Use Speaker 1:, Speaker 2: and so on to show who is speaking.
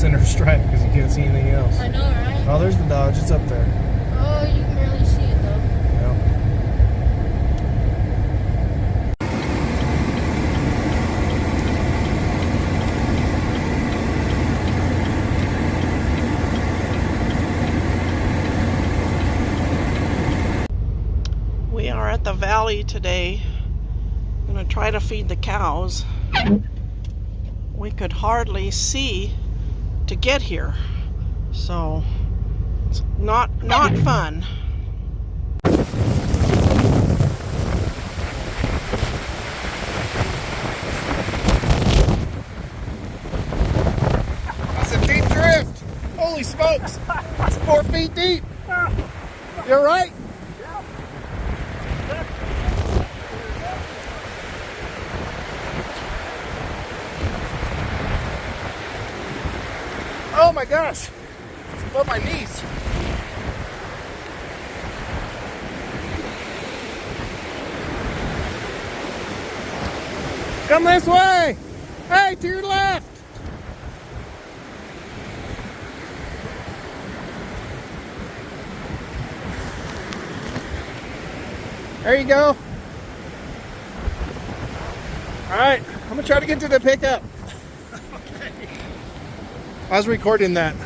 Speaker 1: center stripe because you can't see anything else.
Speaker 2: I know, right?
Speaker 1: Oh, there's the Dodge. It's up there.
Speaker 2: Oh, you can barely see it though.
Speaker 1: Yeah.
Speaker 3: We are at the valley today. I'm gonna try to feed the cows. We could hardly see to get here, so it's not fun.
Speaker 1: That's a deep drift. Holy smokes. It's 4 feet deep. You all right? Oh my gosh. It's above my knees. Come this way. Hey, to your left. There you go. All right, I'm gonna try to get to the pickup. Okay. I was recording that.